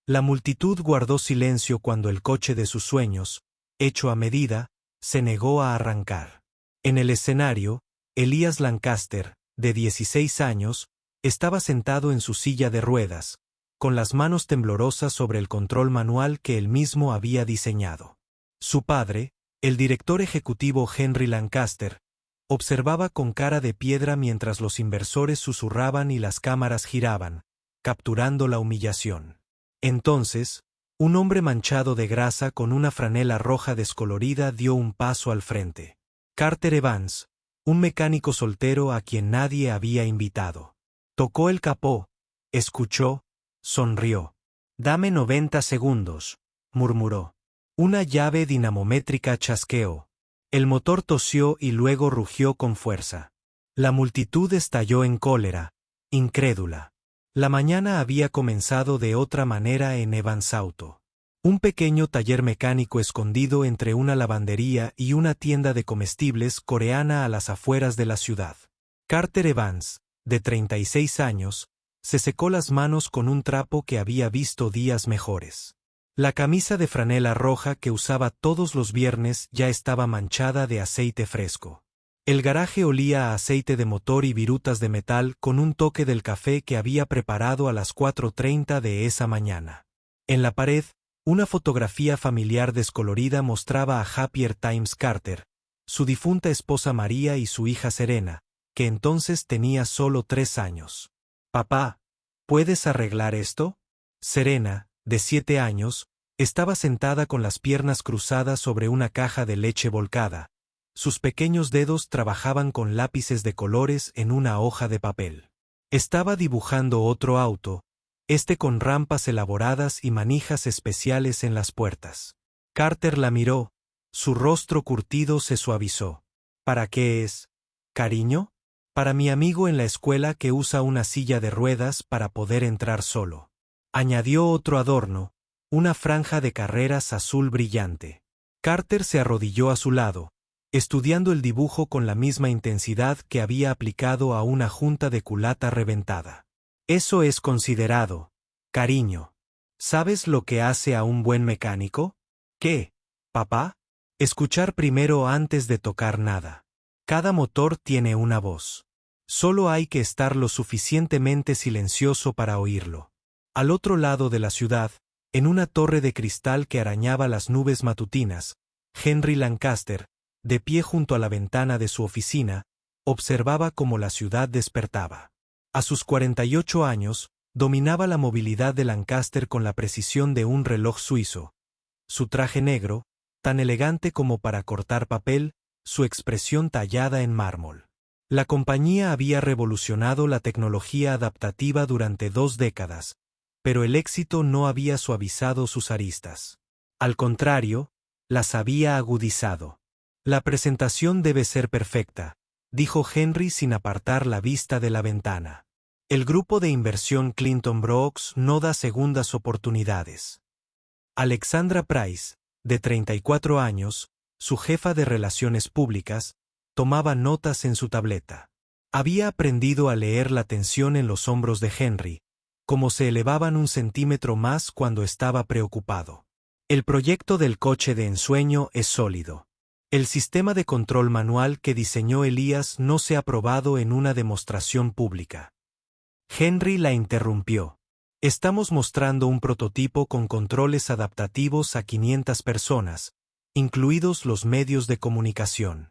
La multitud guardó silencio cuando el coche de sus sueños, hecho a medida, se negó a arrancar. En el escenario, Elías Lancaster, de 16 años, estaba sentado en su silla de ruedas, con las manos temblorosas sobre el control manual que él mismo había diseñado. Su padre, el director ejecutivo Henry Lancaster, observaba con cara de piedra mientras los inversores susurraban y las cámaras giraban, capturando la humillación. Entonces, un hombre manchado de grasa con una franela roja descolorida dio un paso al frente. Carter Evans, un mecánico soltero a quien nadie había invitado. Tocó el capó, escuchó, sonrió. «Dame 90 segundos», murmuró. Una llave dinamométrica chasqueó. El motor tosió y luego rugió con fuerza. La multitud estalló en cólera, incrédula. La mañana había comenzado de otra manera en Evans Auto. Un pequeño taller mecánico escondido entre una lavandería y una tienda de comestibles coreana a las afueras de la ciudad. Carter Evans, de 36 años, se secó las manos con un trapo que había visto días mejores. La camisa de franela roja que usaba todos los viernes ya estaba manchada de aceite fresco. El garaje olía a aceite de motor y virutas de metal con un toque del café que había preparado a las 4:30 de esa mañana. En la pared, una fotografía familiar descolorida mostraba a Happier Times Carter, su difunta esposa María y su hija Serena, que entonces tenía solo 3 años. «Papá, ¿puedes arreglar esto?». Serena, de 7 años, estaba sentada con las piernas cruzadas sobre una caja de leche volcada. Sus pequeños dedos trabajaban con lápices de colores en una hoja de papel. Estaba dibujando otro auto, este con rampas elaboradas y manijas especiales en las puertas. Carter la miró, su rostro curtido se suavizó. «¿Para qué es, cariño?». «Para mi amigo en la escuela que usa una silla de ruedas para poder entrar solo». Añadió otro adorno, una franja de carreras azul brillante. Carter se arrodilló a su lado, estudiando el dibujo con la misma intensidad que había aplicado a una junta de culata reventada. «Eso es considerado, cariño. ¿Sabes lo que hace a un buen mecánico?». «¿Qué, papá?». «Escuchar primero antes de tocar nada. Cada motor tiene una voz. Solo hay que estar lo suficientemente silencioso para oírlo». Al otro lado de la ciudad, en una torre de cristal que arañaba las nubes matutinas, Henry Lancaster, de pie junto a la ventana de su oficina, observaba cómo la ciudad despertaba. A sus 48 años, dominaba la movilidad de Lancaster con la precisión de un reloj suizo. Su traje negro, tan elegante como para cortar papel, su expresión tallada en mármol. La compañía había revolucionado la tecnología adaptativa durante 2 décadas, pero el éxito no había suavizado sus aristas. Al contrario, las había agudizado. «La presentación debe ser perfecta», dijo Henry sin apartar la vista de la ventana. «El grupo de inversión Clinton Brooks no da segundas oportunidades». Alexandra Price, de 34 años, su jefa de relaciones públicas, tomaba notas en su tableta. Había aprendido a leer la tensión en los hombros de Henry, como se elevaban 1 centímetro más cuando estaba preocupado. «El proyecto del coche de ensueño es sólido. El sistema de control manual que diseñó Elías no se ha probado en una demostración pública». Henry la interrumpió. «Estamos mostrando un prototipo con controles adaptativos a 500 personas, incluidos los medios de comunicación.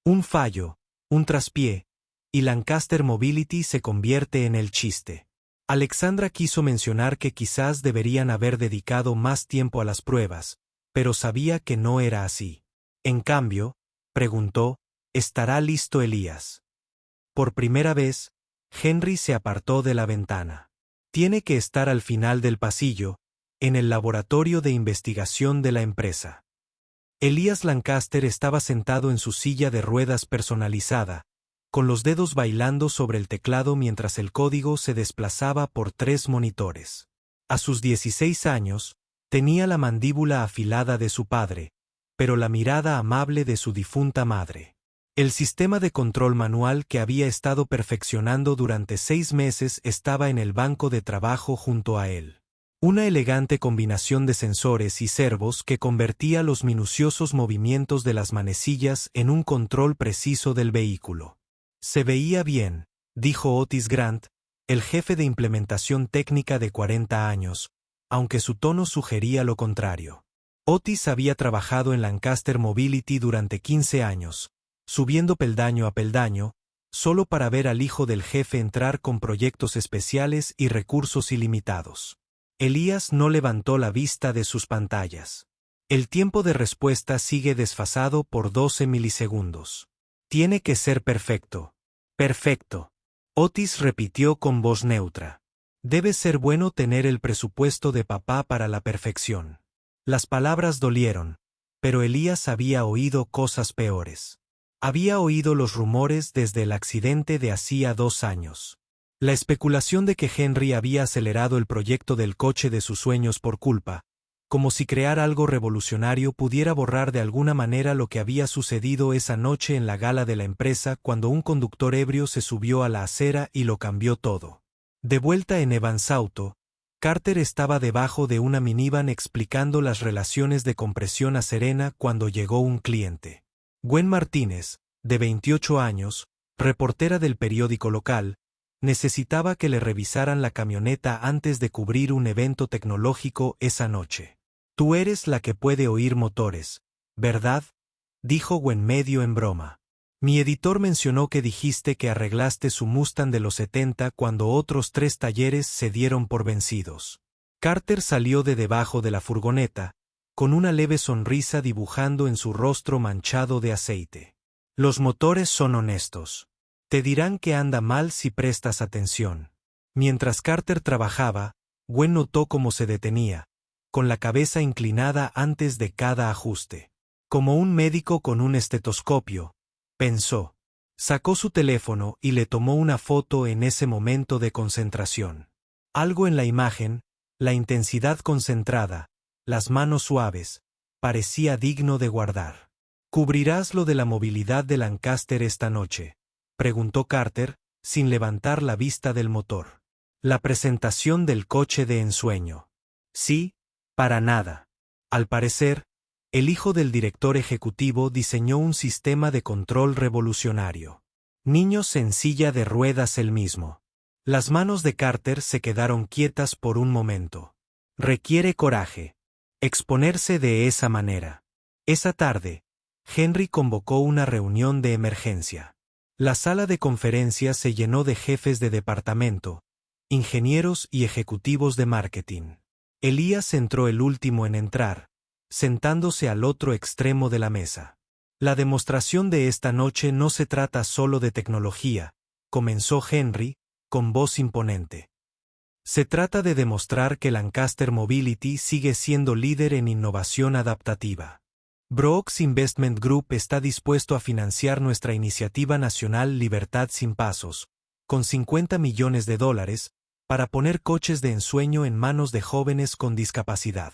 Un fallo, un traspié, y Lancaster Mobility se convierte en el chiste». Alexandra quiso mencionar que quizás deberían haber dedicado más tiempo a las pruebas, pero sabía que no era así. En cambio, preguntó, ¿estará listo Elías? Por primera vez, Henry se apartó de la ventana. «Tiene que estar al final del pasillo, en el laboratorio de investigación de la empresa». Elías Lancaster estaba sentado en su silla de ruedas personalizada, con los dedos bailando sobre el teclado mientras el código se desplazaba por 3 monitores. A sus 16 años, tenía la mandíbula afilada de su padre, pero la mirada amable de su difunta madre. El sistema de control manual que había estado perfeccionando durante 6 meses estaba en el banco de trabajo junto a él. Una elegante combinación de sensores y servos que convertía los minuciosos movimientos de las manecillas en un control preciso del vehículo. Se veía bien, dijo Otis Grant, el jefe de implementación técnica de 40 años, aunque su tono sugería lo contrario. Otis había trabajado en Lancaster Mobility durante 15 años, subiendo peldaño a peldaño, solo para ver al hijo del jefe entrar con proyectos especiales y recursos ilimitados. Elías no levantó la vista de sus pantallas. El tiempo de respuesta sigue desfasado por 12 milisegundos. Tiene que ser perfecto. Perfecto. Otis repitió con voz neutra. Debe ser bueno tener el presupuesto de papá para la perfección. Las palabras dolieron, pero Elías había oído cosas peores. Había oído los rumores desde el accidente de hacía 2 años. La especulación de que Henry había acelerado el proyecto del coche de sus sueños por culpa, como si crear algo revolucionario pudiera borrar de alguna manera lo que había sucedido esa noche en la gala de la empresa cuando un conductor ebrio se subió a la acera y lo cambió todo. De vuelta en Evans Auto, Carter estaba debajo de una minivan explicando las relaciones de compresión a Serena cuando llegó un cliente. Gwen Martínez, de 28 años, reportera del periódico local, necesitaba que le revisaran la camioneta antes de cubrir un evento tecnológico esa noche. Tú eres la que puede oír motores, ¿verdad?, dijo Gwen medio en broma. Mi editor mencionó que dijiste que arreglaste su Mustang de los 70 cuando otros 3 talleres se dieron por vencidos. Carter salió de debajo de la furgoneta, con una leve sonrisa dibujando en su rostro manchado de aceite. Los motores son honestos. Te dirán que anda mal si prestas atención. Mientras Carter trabajaba, Gwen notó cómo se detenía, con la cabeza inclinada antes de cada ajuste. Como un médico con un estetoscopio, pensó. Sacó su teléfono y le tomó una foto en ese momento de concentración. Algo en la imagen, la intensidad concentrada, las manos suaves, parecía digno de guardar. ¿Cubrirás lo de la movilidad de Lancaster esta noche?, preguntó Carter, sin levantar la vista del motor. La presentación del coche de ensueño. Sí, para nada. Al parecer, el hijo del director ejecutivo diseñó un sistema de control revolucionario. Niños en silla de ruedas él mismo. Las manos de Carter se quedaron quietas por un momento. Requiere coraje. Exponerse de esa manera. Esa tarde, Henry convocó una reunión de emergencia. La sala de conferencias se llenó de jefes de departamento, ingenieros y ejecutivos de marketing. Elías entró el último en entrar, sentándose al otro extremo de la mesa. La demostración de esta noche no se trata solo de tecnología, comenzó Henry, con voz imponente. Se trata de demostrar que Lancaster Mobility sigue siendo líder en innovación adaptativa. Brooks Investment Group está dispuesto a financiar nuestra iniciativa nacional Libertad sin Pasos, con $50 millones, para poner coches de ensueño en manos de jóvenes con discapacidad.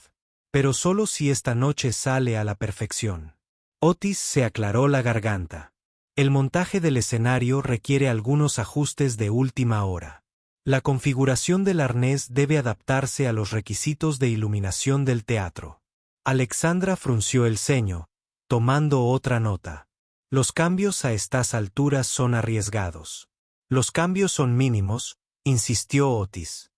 Pero solo si esta noche sale a la perfección. Otis se aclaró la garganta. El montaje del escenario requiere algunos ajustes de última hora. La configuración del arnés debe adaptarse a los requisitos de iluminación del teatro. Alexandra frunció el ceño, tomando otra nota. Los cambios a estas alturas son arriesgados. Los cambios son mínimos, insistió Otis.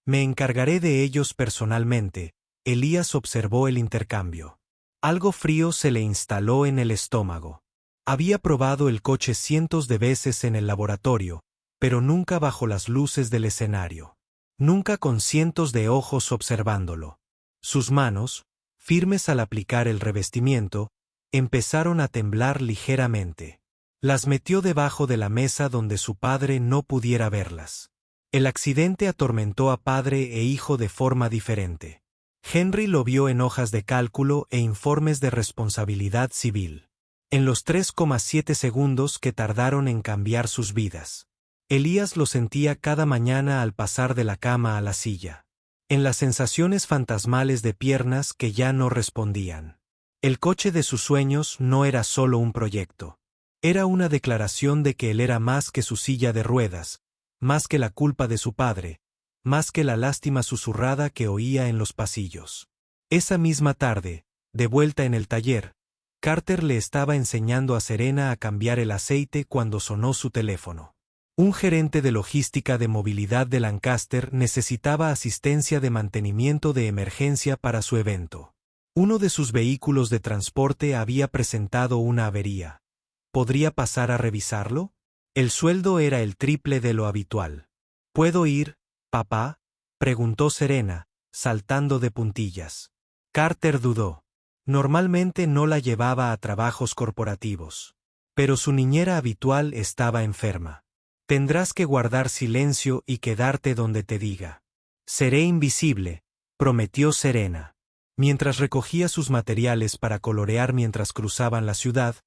Me encargaré de ellos personalmente. Elías observó el intercambio. Algo frío se le instaló en el estómago. Había probado el coche cientos de veces en el laboratorio, pero nunca bajo las luces del escenario. Nunca con cientos de ojos observándolo. Sus manos, firmes al aplicar el revestimiento, empezaron a temblar ligeramente. Las metió debajo de la mesa donde su padre no pudiera verlas. El accidente atormentó a padre e hijo de forma diferente. Henry lo vio en hojas de cálculo e informes de responsabilidad civil. En los 3,7 segundos que tardaron en cambiar sus vidas. Elías lo sentía cada mañana al pasar de la cama a la silla. En las sensaciones fantasmales de piernas que ya no respondían. El coche de sus sueños no era solo un proyecto. Era una declaración de que él era más que su silla de ruedas, más que la culpa de su padre, más que la lástima susurrada que oía en los pasillos. Esa misma tarde, de vuelta en el taller, Carter le estaba enseñando a Serena a cambiar el aceite cuando sonó su teléfono. Un gerente de logística de movilidad de Lancaster necesitaba asistencia de mantenimiento de emergencia para su evento. Uno de sus vehículos de transporte había presentado una avería. ¿Podría pasar a revisarlo? El sueldo era el triple de lo habitual. ¿Puedo ir, papá?, preguntó Serena, saltando de puntillas. Carter dudó. Normalmente no la llevaba a trabajos corporativos. Pero su niñera habitual estaba enferma. Tendrás que guardar silencio y quedarte donde te diga. Seré invisible, prometió Serena. Mientras recogía sus materiales para colorear mientras cruzaban la ciudad,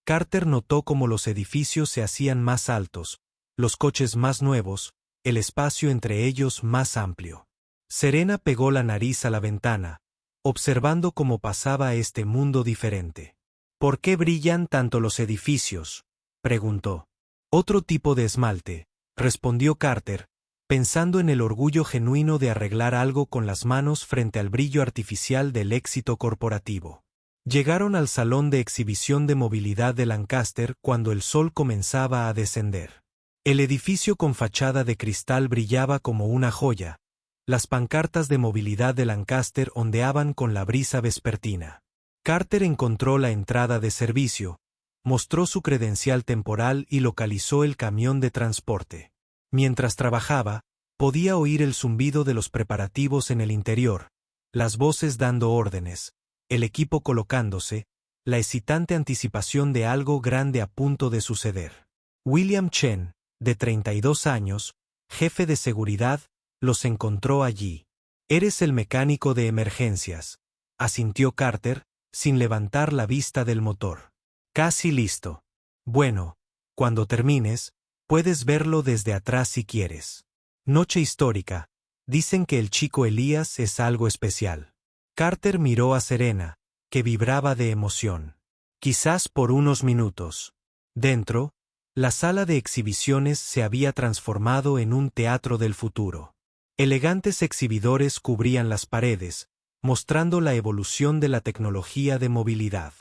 Carter notó cómo los edificios se hacían más altos, los coches más nuevos, el espacio entre ellos más amplio. Serena pegó la nariz a la ventana, observando cómo pasaba este mundo diferente. ¿Por qué brillan tanto los edificios?, preguntó. Otro tipo de esmalte, respondió Carter, pensando en el orgullo genuino de arreglar algo con las manos frente al brillo artificial del éxito corporativo. Llegaron al salón de exhibición de movilidad de Lancaster cuando el sol comenzaba a descender. El edificio con fachada de cristal brillaba como una joya. Las pancartas de movilidad de Lancaster ondeaban con la brisa vespertina. Carter encontró la entrada de servicio, mostró su credencial temporal y localizó el camión de transporte. Mientras trabajaba, podía oír el zumbido de los preparativos en el interior, las voces dando órdenes, el equipo colocándose, la excitante anticipación de algo grande a punto de suceder. William Chen, de 32 años, jefe de seguridad, los encontró allí. «Eres el mecánico de emergencias», asintió Carter, sin levantar la vista del motor. «Casi listo. Bueno, cuando termines, puedes verlo desde atrás si quieres. Noche histórica. Dicen que el chico Elías es algo especial». Carter miró a Serena, que vibraba de emoción. Quizás por unos minutos. Dentro, la sala de exhibiciones se había transformado en un teatro del futuro. Elegantes exhibidores cubrían las paredes, mostrando la evolución de la tecnología de movilidad.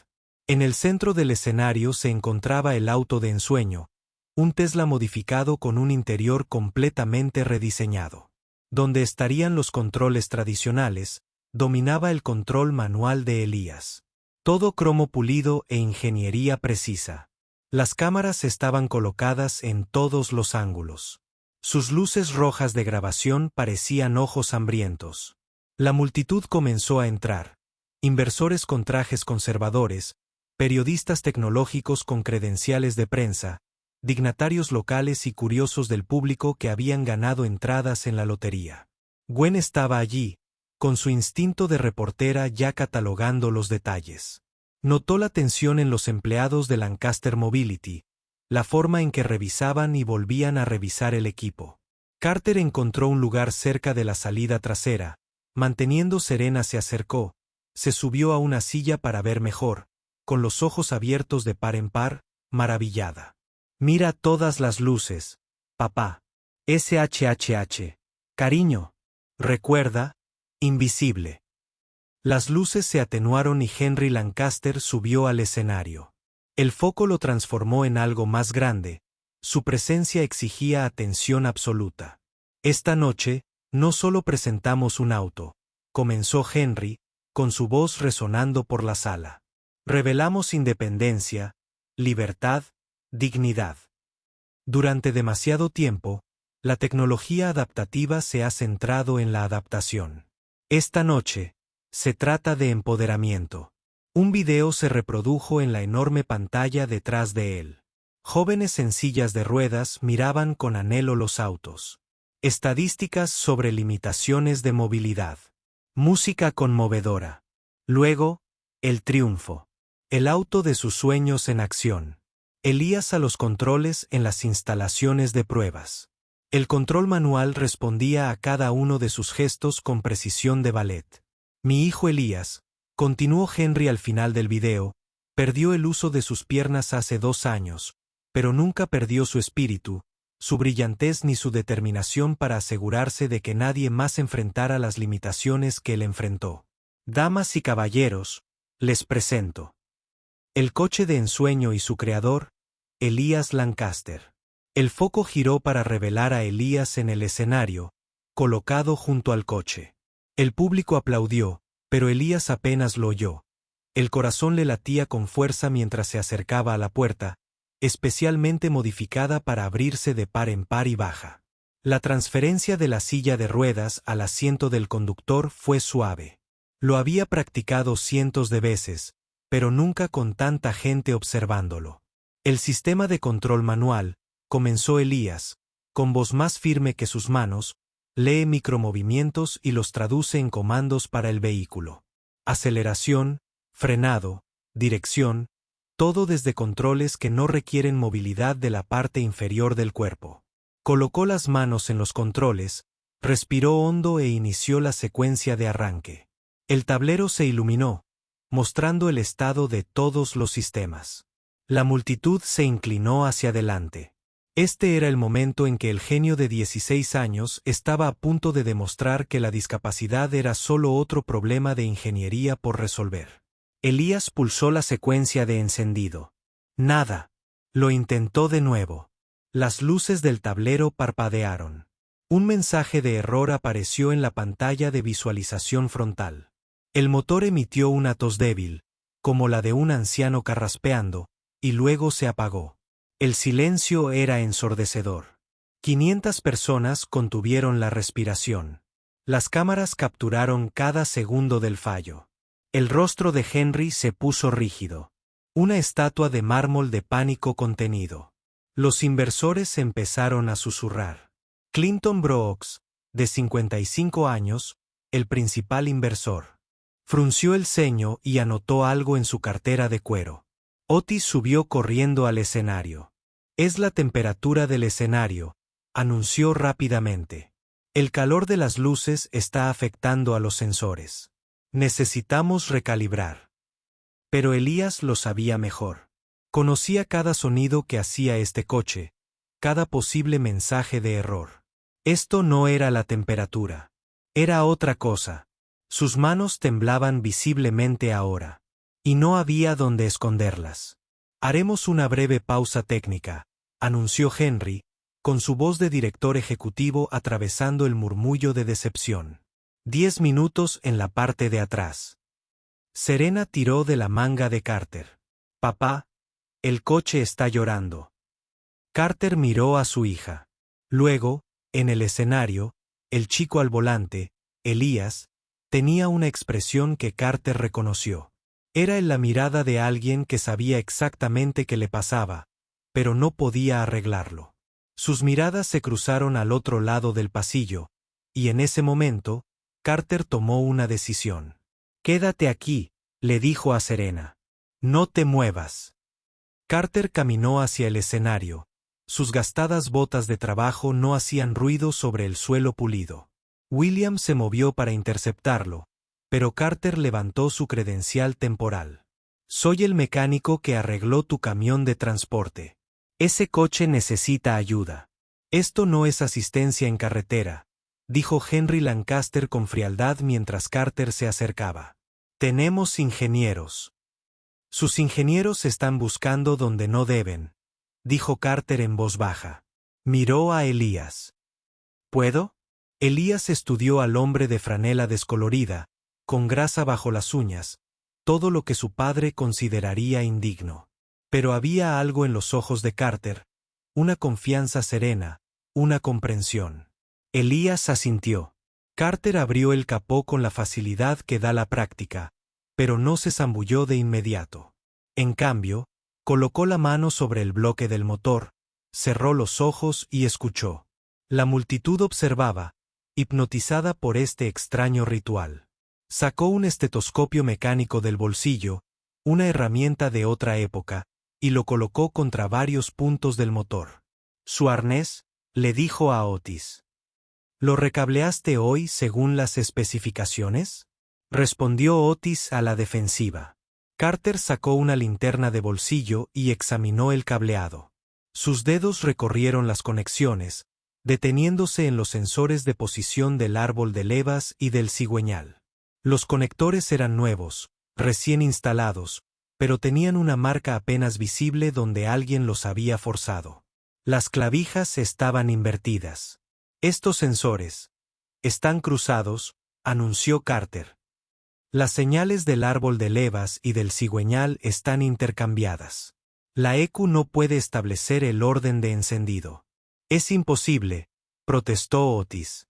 En el centro del escenario se encontraba el auto de ensueño, un Tesla modificado con un interior completamente rediseñado. Donde estarían los controles tradicionales, dominaba el control manual de Elías. Todo cromo pulido e ingeniería precisa. Las cámaras estaban colocadas en todos los ángulos. Sus luces rojas de grabación parecían ojos hambrientos. La multitud comenzó a entrar. Inversores con trajes conservadores, periodistas tecnológicos con credenciales de prensa, dignatarios locales y curiosos del público que habían ganado entradas en la lotería. Gwen estaba allí, con su instinto de reportera ya catalogando los detalles. Notó la tensión en los empleados de Lancaster Mobility, la forma en que revisaban y volvían a revisar el equipo. Carter encontró un lugar cerca de la salida trasera. Manteniendo serena se acercó, se subió a una silla para ver mejor, con los ojos abiertos de par en par, maravillada. «Mira todas las luces, papá. SHHH. Cariño. Recuerda, invisible». Las luces se atenuaron y Henry Lancaster subió al escenario. El foco lo transformó en algo más grande. Su presencia exigía atención absoluta. «Esta noche, no solo presentamos un auto», comenzó Henry, con su voz resonando por la sala. «Revelamos independencia, libertad, dignidad». Durante demasiado tiempo, la tecnología adaptativa se ha centrado en la adaptación. Esta noche, se trata de empoderamiento. Un video se reprodujo en la enorme pantalla detrás de él. Jóvenes en sillas de ruedas miraban con anhelo los autos. Estadísticas sobre limitaciones de movilidad. Música conmovedora. Luego, el triunfo. El auto de sus sueños en acción. Elías a los controles en las instalaciones de pruebas. El control manual respondía a cada uno de sus gestos con precisión de ballet. «Mi hijo Elías», continuó Henry al final del video, «perdió el uso de sus piernas hace 2 años, pero nunca perdió su espíritu, su brillantez ni su determinación para asegurarse de que nadie más enfrentara las limitaciones que él enfrentó. Damas y caballeros, les presento. El coche de ensueño y su creador, Elías Lancaster. El foco giró para revelar a Elías en el escenario, colocado junto al coche. El público aplaudió, pero Elías apenas lo oyó. El corazón le latía con fuerza mientras se acercaba a la puerta, especialmente modificada para abrirse de par en par y baja. La transferencia de la silla de ruedas al asiento del conductor fue suave. Lo había practicado cientos de veces, pero nunca con tanta gente observándolo. El sistema de control manual, comenzó Elías, con voz más firme que sus manos, lee micromovimientos y los traduce en comandos para el vehículo. Aceleración, frenado, dirección, todo desde controles que no requieren movilidad de la parte inferior del cuerpo. Colocó las manos en los controles, respiró hondo e inició la secuencia de arranque. El tablero se iluminó, mostrando el estado de todos los sistemas. La multitud se inclinó hacia adelante. Este era el momento en que el genio de 16 años estaba a punto de demostrar que la discapacidad era solo otro problema de ingeniería por resolver. Elías pulsó la secuencia de encendido. Nada. Lo intentó de nuevo. Las luces del tablero parpadearon. Un mensaje de error apareció en la pantalla de visualización frontal. El motor emitió una tos débil, como la de un anciano carraspeando, y luego se apagó. El silencio era ensordecedor. 500 personas contuvieron la respiración. Las cámaras capturaron cada segundo del fallo. El rostro de Henry se puso rígido. Una estatua de mármol de pánico contenido. Los inversores empezaron a susurrar. Clinton Brooks, de 55 años, el principal inversor. Frunció el ceño y anotó algo en su cartera de cuero. Otis subió corriendo al escenario. Es la temperatura del escenario, anunció rápidamente. El calor de las luces está afectando a los sensores. Necesitamos recalibrar. Pero Elías lo sabía mejor. Conocía cada sonido que hacía este coche, cada posible mensaje de error. Esto no era la temperatura. Era otra cosa. Sus manos temblaban visiblemente ahora. Y no había dónde esconderlas. Haremos una breve pausa técnica, anunció Henry, con su voz de director ejecutivo atravesando el murmullo de decepción. 10 minutos en la parte de atrás. Serena tiró de la manga de Carter. Papá, el coche está llorando. Carter miró a su hija. Luego, en el escenario, el chico al volante, Elías, tenía una expresión que Carter reconoció. Era en la mirada de alguien que sabía exactamente qué le pasaba, pero no podía arreglarlo. Sus miradas se cruzaron al otro lado del pasillo, y en ese momento, Carter tomó una decisión. Quédate aquí, le dijo a Serena. No te muevas. Carter caminó hacia el escenario. Sus gastadas botas de trabajo no hacían ruido sobre el suelo pulido. William se movió para interceptarlo, pero Carter levantó su credencial temporal. Soy el mecánico que arregló tu camión de transporte. Ese coche necesita ayuda. Esto no es asistencia en carretera, dijo Henry Lancaster con frialdad mientras Carter se acercaba. Tenemos ingenieros. Sus ingenieros están buscando donde no deben, dijo Carter en voz baja. Miró a Elías. ¿Puedo? Elías estudió al hombre de franela descolorida, con grasa bajo las uñas, todo lo que su padre consideraría indigno. Pero había algo en los ojos de Carter, una confianza serena, una comprensión. Elías asintió. Carter abrió el capó con la facilidad que da la práctica, pero no se zambulló de inmediato. En cambio, colocó la mano sobre el bloque del motor, cerró los ojos y escuchó. La multitud observaba, hipnotizada por este extraño ritual. Sacó un estetoscopio mecánico del bolsillo, una herramienta de otra época, y lo colocó contra varios puntos del motor. Su arnés, le dijo a Otis. ¿Lo recableaste hoy según las especificaciones? Respondió Otis a la defensiva. Carter sacó una linterna de bolsillo y examinó el cableado. Sus dedos recorrieron las conexiones, deteniéndose en los sensores de posición del árbol de levas y del cigüeñal. Los conectores eran nuevos, recién instalados, pero tenían una marca apenas visible donde alguien los había forzado. Las clavijas estaban invertidas. Estos sensores están cruzados, anunció Carter. Las señales del árbol de levas y del cigüeñal están intercambiadas. La ECU no puede establecer el orden de encendido. Es imposible, protestó Otis.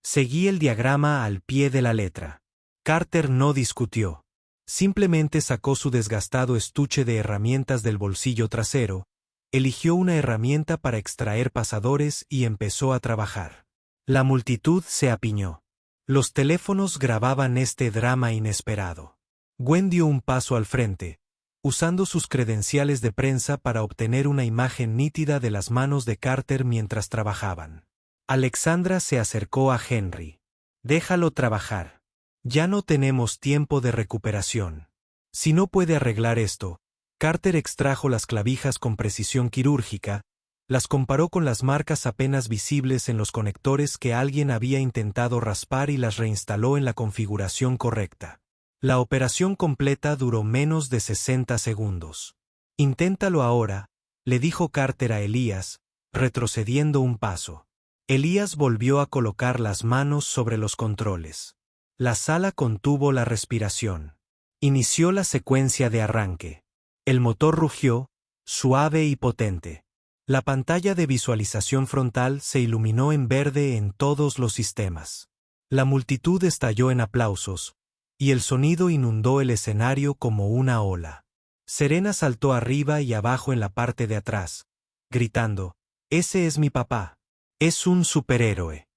Seguí el diagrama al pie de la letra. Carter no discutió. Simplemente sacó su desgastado estuche de herramientas del bolsillo trasero, eligió una herramienta para extraer pasadores y empezó a trabajar. La multitud se apiñó. Los teléfonos grababan este drama inesperado. Gwen dio un paso al frente, usando sus credenciales de prensa para obtener una imagen nítida de las manos de Carter mientras trabajaban. Alexandra se acercó a Henry. Déjalo trabajar. Ya no tenemos tiempo de recuperación. Si no puede arreglar esto, Carter extrajo las clavijas con precisión quirúrgica, las comparó con las marcas apenas visibles en los conectores que alguien había intentado raspar y las reinstaló en la configuración correcta. La operación completa duró menos de 60 segundos. Inténtalo ahora, le dijo Carter a Elías, retrocediendo un paso. Elías volvió a colocar las manos sobre los controles. La sala contuvo la respiración. Inició la secuencia de arranque. El motor rugió, suave y potente. La pantalla de visualización frontal se iluminó en verde en todos los sistemas. La multitud estalló en aplausos, y el sonido inundó el escenario como una ola. Serena saltó arriba y abajo en la parte de atrás, gritando, «Ese es mi papá. Es un superhéroe».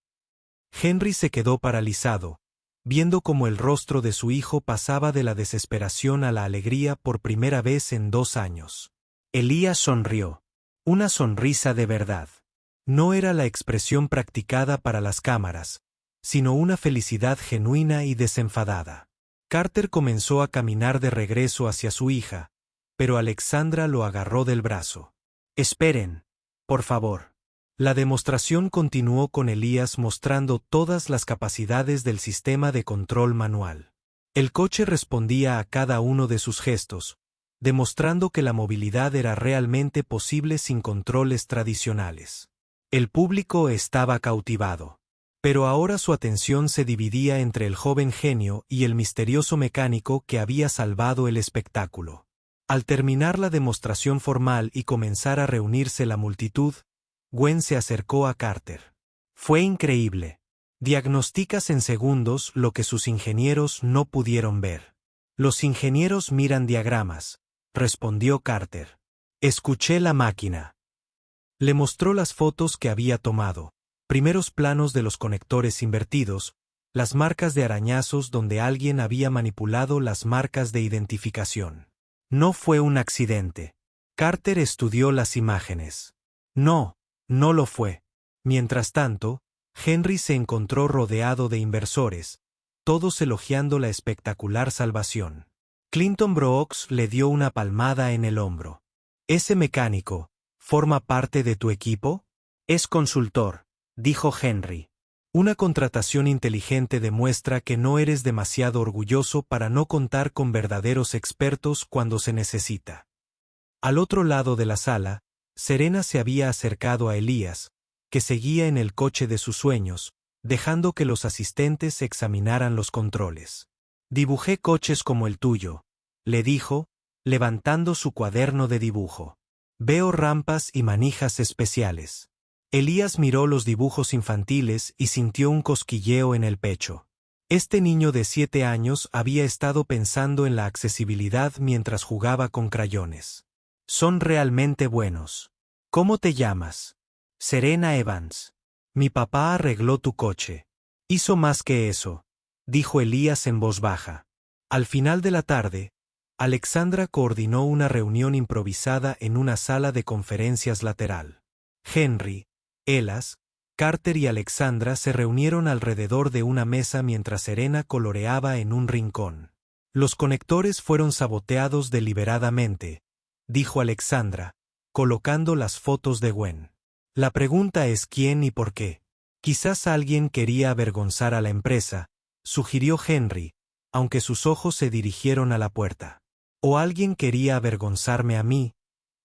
Henry se quedó paralizado, viendo cómo el rostro de su hijo pasaba de la desesperación a la alegría por primera vez en 2 años. Elías sonrió. Una sonrisa de verdad. No era la expresión practicada para las cámaras, sino una felicidad genuina y desenfadada. Carter comenzó a caminar de regreso hacia su hija, pero Alexandra lo agarró del brazo. «Esperen, por favor». La demostración continuó con Elías mostrando todas las capacidades del sistema de control manual. El coche respondía a cada uno de sus gestos, demostrando que la movilidad era realmente posible sin controles tradicionales. El público estaba cautivado. Pero ahora su atención se dividía entre el joven genio y el misterioso mecánico que había salvado el espectáculo. Al terminar la demostración formal y comenzar a reunirse la multitud, Gwen se acercó a Carter. «Fue increíble. Diagnosticas en segundos lo que sus ingenieros no pudieron ver». «Los ingenieros miran diagramas», respondió Carter. «Escuché la máquina». Le mostró las fotos que había tomado, primeros planos de los conectores invertidos, las marcas de arañazos donde alguien había manipulado las marcas de identificación. No fue un accidente. Carter estudió las imágenes. No, no lo fue. Mientras tanto, Henry se encontró rodeado de inversores, todos elogiando la espectacular salvación. Clinton Brooks le dio una palmada en el hombro. «¿Ese mecánico forma parte de tu equipo?» «Es consultor», dijo Henry. «Una contratación inteligente demuestra que no eres demasiado orgulloso para no contar con verdaderos expertos cuando se necesita». Al otro lado de la sala, Serena se había acercado a Elías, que seguía en el coche de sus sueños, dejando que los asistentes examinaran los controles. «Dibujé coches como el tuyo», le dijo, levantando su cuaderno de dibujo. «Veo rampas y manijas especiales». Elías miró los dibujos infantiles y sintió un cosquilleo en el pecho. Este niño de 7 años había estado pensando en la accesibilidad mientras jugaba con crayones. «Son realmente buenos». «¿Cómo te llamas?» «Serena Evans». «Mi papá arregló tu coche». «Hizo más que eso», dijo Elías en voz baja. Al final de la tarde, Alexandra coordinó una reunión improvisada en una sala de conferencias lateral. Henry, Elas, Carter y Alexandra se reunieron alrededor de una mesa mientras Serena coloreaba en un rincón. «Los conectores fueron saboteados deliberadamente», dijo Alexandra, colocando las fotos de Gwen. La pregunta es quién y por qué. Quizás alguien quería avergonzar a la empresa, sugirió Henry, aunque sus ojos se dirigieron a la puerta. O alguien quería avergonzarme a mí,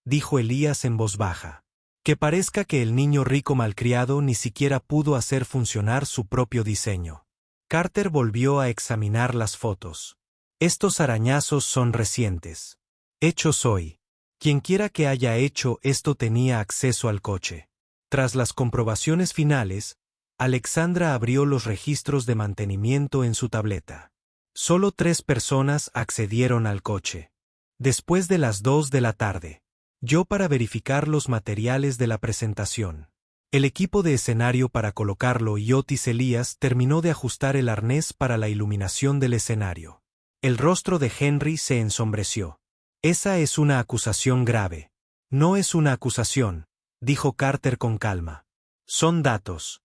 dijo Elías en voz baja. Que parezca que el niño rico malcriado ni siquiera pudo hacer funcionar su propio diseño. Carter volvió a examinar las fotos. Estos arañazos son recientes. Hechos hoy. Quienquiera que haya hecho esto tenía acceso al coche. Tras las comprobaciones finales, Alexandra abrió los registros de mantenimiento en su tableta. Solo 3 personas accedieron al coche. Después de las 2 de la tarde. Yo para verificar los materiales de la presentación. El equipo de escenario para colocarlo y Otis Elías terminó de ajustar el arnés para la iluminación del escenario. El rostro de Henry se ensombreció. Esa es una acusación grave. No es una acusación, dijo Carter con calma. Son datos.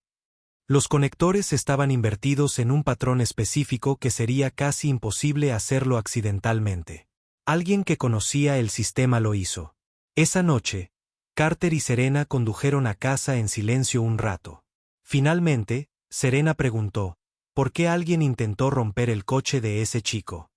Los conectores estaban invertidos en un patrón específico que sería casi imposible hacerlo accidentalmente. Alguien que conocía el sistema lo hizo. Esa noche, Carter y Serena condujeron a casa en silencio un rato. Finalmente, Serena preguntó, ¿por qué alguien intentó romper el coche de ese chico?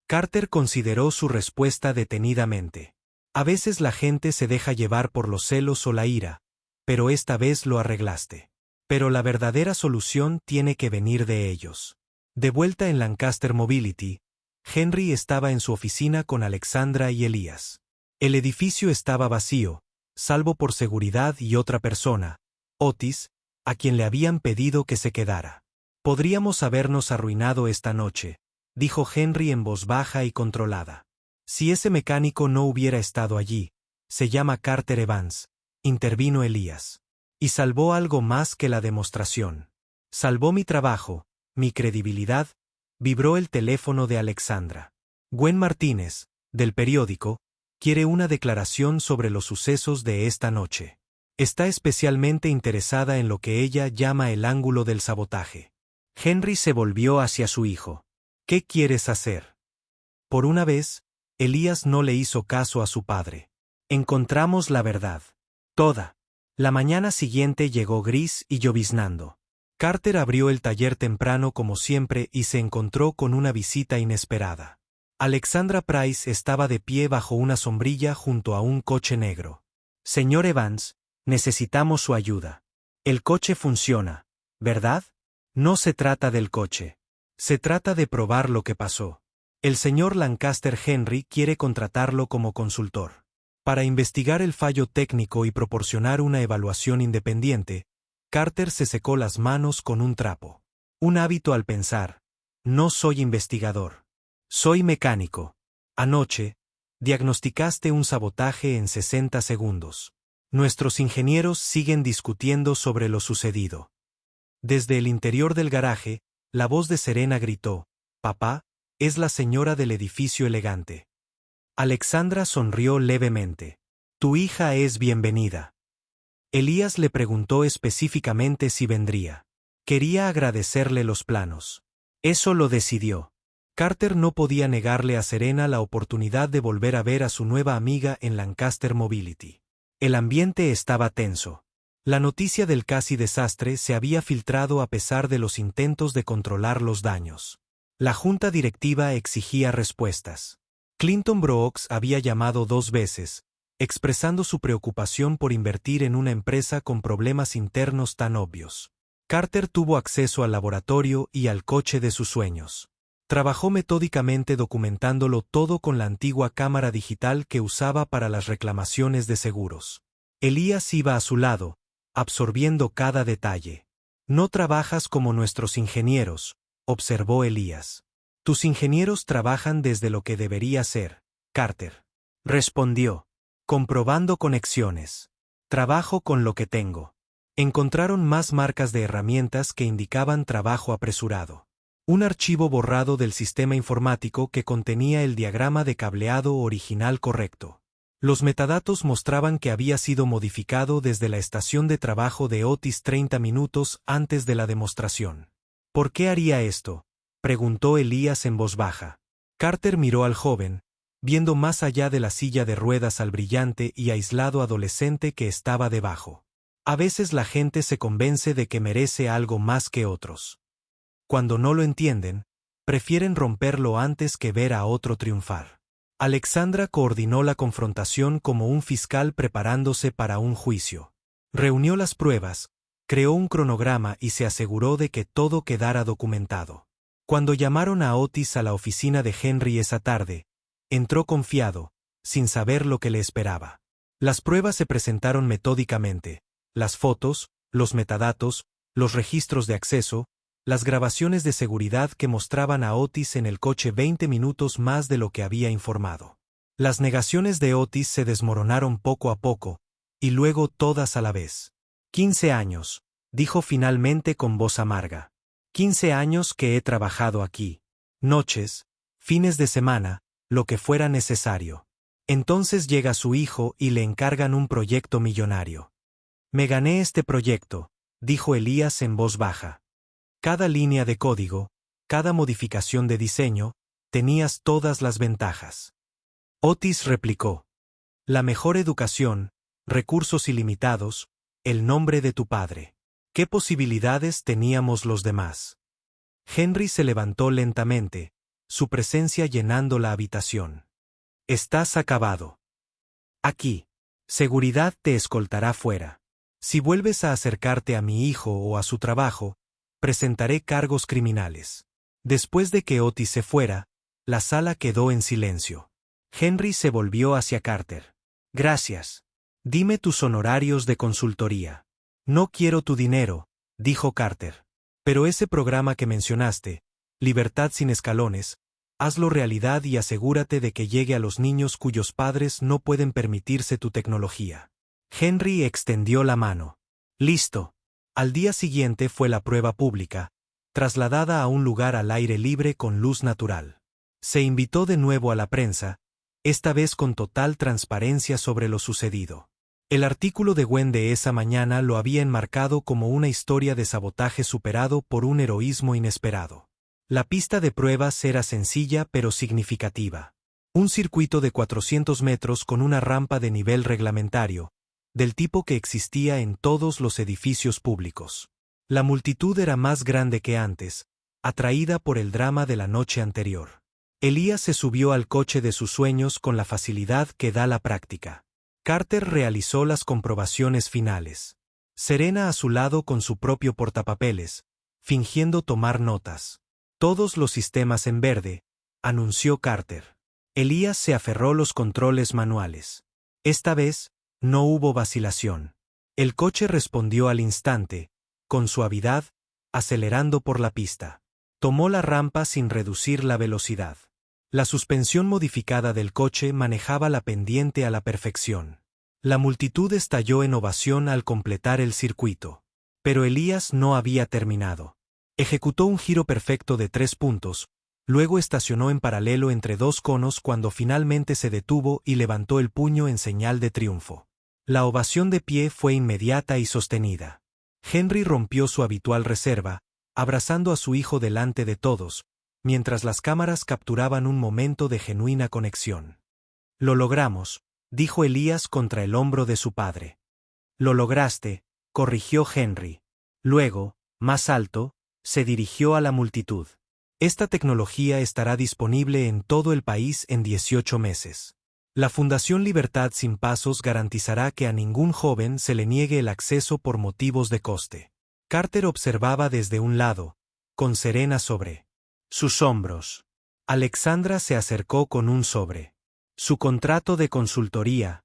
Carter consideró su respuesta detenidamente. A veces la gente se deja llevar por los celos o la ira, pero esta vez lo arreglaste. Pero la verdadera solución tiene que venir de ellos. De vuelta en Lancaster Mobility, Henry estaba en su oficina con Alexandra y Elías. El edificio estaba vacío, salvo por seguridad y otra persona, Otis, a quien le habían pedido que se quedara. Podríamos habernos arruinado esta noche, dijo Henry en voz baja y controlada. Si ese mecánico no hubiera estado allí, se llama Carter Evans, intervino Elías. Y salvó algo más que la demostración. Salvó mi trabajo, mi credibilidad, vibró el teléfono de Alexandra. Gwen Martínez, del periódico, quiere una declaración sobre los sucesos de esta noche. Está especialmente interesada en lo que ella llama el ángulo del sabotaje. Henry se volvió hacia su hijo. ¿Qué quieres hacer? Por una vez, Elías no le hizo caso a su padre. Encontramos la verdad. Toda. La mañana siguiente llegó gris y lloviznando. Carter abrió el taller temprano como siempre y se encontró con una visita inesperada. Alexandra Price estaba de pie bajo una sombrilla junto a un coche negro. Señor Evans, necesitamos su ayuda. El coche funciona, ¿verdad? No se trata del coche. Se trata de probar lo que pasó. El señor Lancaster Henry quiere contratarlo como consultor. Para investigar el fallo técnico y proporcionar una evaluación independiente, Carter se secó las manos con un trapo. Un hábito al pensar. No soy investigador. Soy mecánico. Anoche, diagnosticaste un sabotaje en 60 segundos. Nuestros ingenieros siguen discutiendo sobre lo sucedido. Desde el interior del garaje, la voz de Serena gritó, «Papá, es la señora del edificio elegante». Alexandra sonrió levemente. «Tu hija es bienvenida». Elías le preguntó específicamente si vendría. Quería agradecerle los planos. Eso lo decidió. Carter no podía negarle a Serena la oportunidad de volver a ver a su nueva amiga en Lancaster Mobility. El ambiente estaba tenso. La noticia del casi desastre se había filtrado a pesar de los intentos de controlar los daños. La junta directiva exigía respuestas. Clinton Brooks había llamado 2 veces, expresando su preocupación por invertir en una empresa con problemas internos tan obvios. Carter tuvo acceso al laboratorio y al coche de sus sueños. Trabajó metódicamente documentándolo todo con la antigua cámara digital que usaba para las reclamaciones de seguros. Elías iba a su lado, absorbiendo cada detalle. «No trabajas como nuestros ingenieros», observó Elías. «Tus ingenieros trabajan desde lo que debería ser», Carter respondió. «Comprobando conexiones. Trabajo con lo que tengo». Encontraron más marcas de herramientas que indicaban trabajo apresurado. Un archivo borrado del sistema informático que contenía el diagrama de cableado original correcto. Los metadatos mostraban que había sido modificado desde la estación de trabajo de Otis 30 minutos antes de la demostración. «¿Por qué haría esto?», preguntó Elías en voz baja. Carter miró al joven, viendo más allá de la silla de ruedas al brillante y aislado adolescente que estaba debajo. A veces la gente se convence de que merece algo más que otros. Cuando no lo entienden, prefieren romperlo antes que ver a otro triunfar. Alexandra coordinó la confrontación como un fiscal preparándose para un juicio. Reunió las pruebas, creó un cronograma y se aseguró de que todo quedara documentado. Cuando llamaron a Otis a la oficina de Henry esa tarde, entró confiado, sin saber lo que le esperaba. Las pruebas se presentaron metódicamente: las fotos, los metadatos, los registros de acceso, las grabaciones de seguridad que mostraban a Otis en el coche 20 minutos más de lo que había informado. Las negaciones de Otis se desmoronaron poco a poco, y luego todas a la vez. 15 años, dijo finalmente con voz amarga. 15 años que he trabajado aquí. Noches, fines de semana, lo que fuera necesario. Entonces llega su hijo y le encargan un proyecto millonario. Me gané este proyecto, dijo Elías en voz baja. Cada línea de código, cada modificación de diseño, tenías todas las ventajas. Otis replicó. La mejor educación, recursos ilimitados, el nombre de tu padre. ¿Qué posibilidades teníamos los demás? Henry se levantó lentamente, su presencia llenando la habitación. Estás acabado. Aquí. Seguridad te escoltará fuera. Si vuelves a acercarte a mi hijo o a su trabajo, presentaré cargos criminales. Después de que Otis se fuera, la sala quedó en silencio. Henry se volvió hacia Carter. Gracias. Dime tus honorarios de consultoría. No quiero tu dinero, dijo Carter. Pero ese programa que mencionaste, Libertad sin escalones, hazlo realidad y asegúrate de que llegue a los niños cuyos padres no pueden permitirse tu tecnología. Henry extendió la mano. Listo. Al día siguiente fue la prueba pública, trasladada a un lugar al aire libre con luz natural. Se invitó de nuevo a la prensa, esta vez con total transparencia sobre lo sucedido. El artículo de Gwen de esa mañana lo había enmarcado como una historia de sabotaje superado por un heroísmo inesperado. La pista de pruebas era sencilla pero significativa. Un circuito de 400 metros con una rampa de nivel reglamentario, del tipo que existía en todos los edificios públicos. La multitud era más grande que antes, atraída por el drama de la noche anterior. Elías se subió al coche de sus sueños con la facilidad que da la práctica. Carter realizó las comprobaciones finales. Serena a su lado con su propio portapapeles, fingiendo tomar notas. Todos los sistemas en verde, anunció Carter. Elías se aferró los controles manuales. Esta vez, no hubo vacilación. El coche respondió al instante, con suavidad, acelerando por la pista. Tomó la rampa sin reducir la velocidad. La suspensión modificada del coche manejaba la pendiente a la perfección. La multitud estalló en ovación al completar el circuito. Pero Elías no había terminado. Ejecutó un giro perfecto de 3 puntos, luego estacionó en paralelo entre 2 conos cuando finalmente se detuvo y levantó el puño en señal de triunfo. La ovación de pie fue inmediata y sostenida. Henry rompió su habitual reserva, abrazando a su hijo delante de todos, mientras las cámaras capturaban un momento de genuina conexión. Lo logramos, dijo Elías contra el hombro de su padre. Lo lograste, corrigió Henry. Luego, más alto, se dirigió a la multitud. Esta tecnología estará disponible en todo el país en 18 meses. La Fundación Libertad Sin Pasos garantizará que a ningún joven se le niegue el acceso por motivos de coste. Carter observaba desde un lado, con Serena sobre sus hombros. Alexandra se acercó con un sobre. Su contrato de consultoría,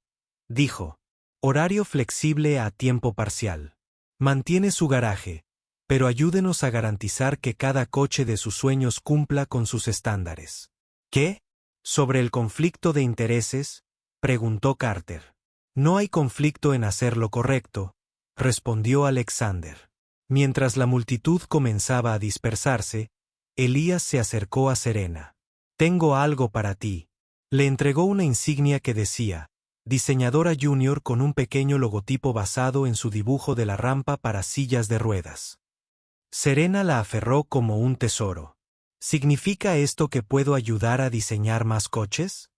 dijo. Horario flexible a tiempo parcial. Mantiene su garaje, pero ayúdenos a garantizar que cada coche de sus sueños cumpla con sus estándares. ¿Qué? ¿Sobre el conflicto de intereses?, preguntó Carter. No hay conflicto en hacer lo correcto, respondió Alexander. Mientras la multitud comenzaba a dispersarse, Elías se acercó a Serena. Tengo algo para ti. Le entregó una insignia que decía, diseñadora junior con un pequeño logotipo basado en su dibujo de la rampa para sillas de ruedas. Serena la aferró como un tesoro. ¿Significa esto que puedo ayudar a diseñar más coches?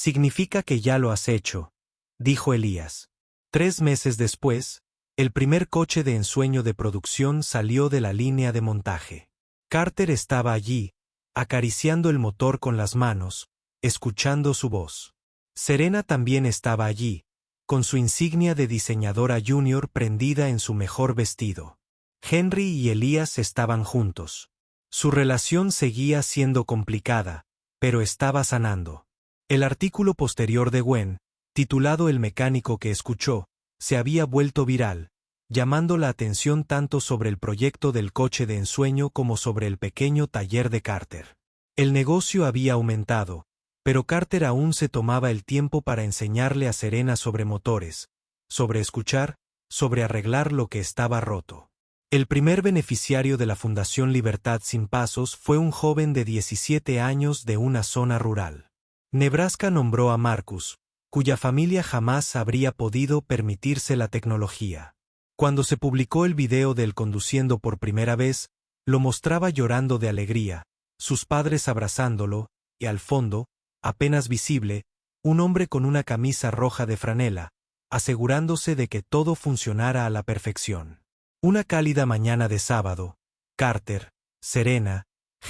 Significa que ya lo has hecho, dijo Elías. 3 meses después, el primer coche de ensueño de producción salió de la línea de montaje. Carter estaba allí, acariciando el motor con las manos, escuchando su voz. Serena también estaba allí, con su insignia de diseñadora junior prendida en su mejor vestido. Henry y Elías estaban juntos. Su relación seguía siendo complicada, pero estaba sanando. El artículo posterior de Gwen, titulado El mecánico que escuchó, se había vuelto viral, llamando la atención tanto sobre el proyecto del coche de ensueño como sobre el pequeño taller de Carter. El negocio había aumentado, pero Carter aún se tomaba el tiempo para enseñarle a Serena sobre motores, sobre escuchar, sobre arreglar lo que estaba roto. El primer beneficiario de la Fundación Libertad Sin Pasos fue un joven de 17 años de una zona rural. Nebraska nombró a Marcus, cuya familia jamás habría podido permitirse la tecnología. Cuando se publicó el video de él conduciendo por primera vez, lo mostraba llorando de alegría, sus padres abrazándolo, y al fondo, apenas visible, un hombre con una camisa roja de franela, asegurándose de que todo funcionara a la perfección. Una cálida mañana de sábado, Carter, Serena,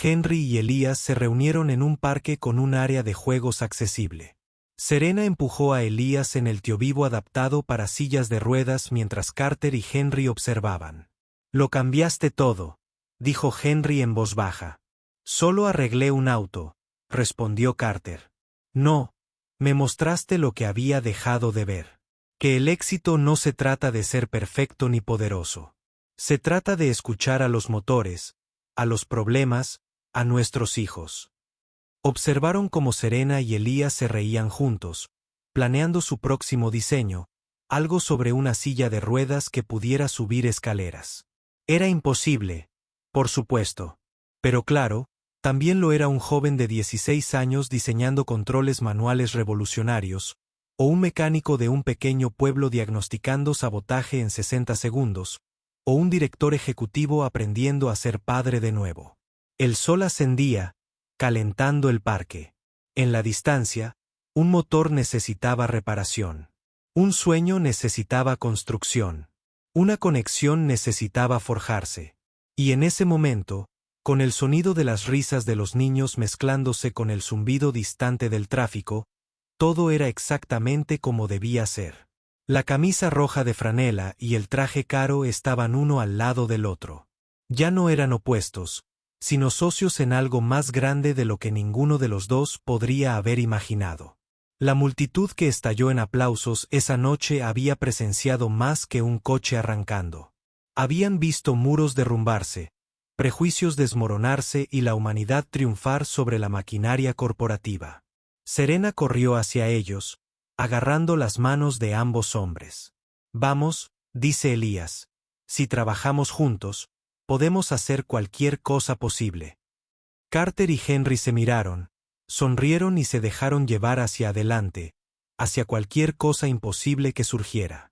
Henry y Elías se reunieron en un parque con un área de juegos accesible. Serena empujó a Elías en el tiovivo adaptado para sillas de ruedas mientras Carter y Henry observaban. «Lo cambiaste todo», dijo Henry en voz baja. «Solo arreglé un auto», respondió Carter. «No, me mostraste lo que había dejado de ver. Que el éxito no se trata de ser perfecto ni poderoso. Se trata de escuchar a los motores, a los problemas, a nuestros hijos». Observaron cómo Serena y Elías se reían juntos, planeando su próximo diseño, algo sobre una silla de ruedas que pudiera subir escaleras. Era imposible, por supuesto. Pero claro, también lo era un joven de 16 años diseñando controles manuales revolucionarios, o un mecánico de un pequeño pueblo diagnosticando sabotaje en 60 segundos, o un director ejecutivo aprendiendo a ser padre de nuevo. El sol ascendía, calentando el parque. En la distancia, un motor necesitaba reparación. Un sueño necesitaba construcción. Una conexión necesitaba forjarse. Y en ese momento, con el sonido de las risas de los niños mezclándose con el zumbido distante del tráfico, todo era exactamente como debía ser. La camisa roja de franela y el traje caro estaban uno al lado del otro. Ya no eran opuestos, sino socios en algo más grande de lo que ninguno de los dos podría haber imaginado. La multitud que estalló en aplausos esa noche había presenciado más que un coche arrancando. Habían visto muros derrumbarse, prejuicios desmoronarse y la humanidad triunfar sobre la maquinaria corporativa. Serena corrió hacia ellos, agarrando las manos de ambos hombres. «Vamos», dice Elías, «si trabajamos juntos, podemos hacer cualquier cosa posible». Carter y Henry se miraron, sonrieron y se dejaron llevar hacia adelante, hacia cualquier cosa imposible que surgiera.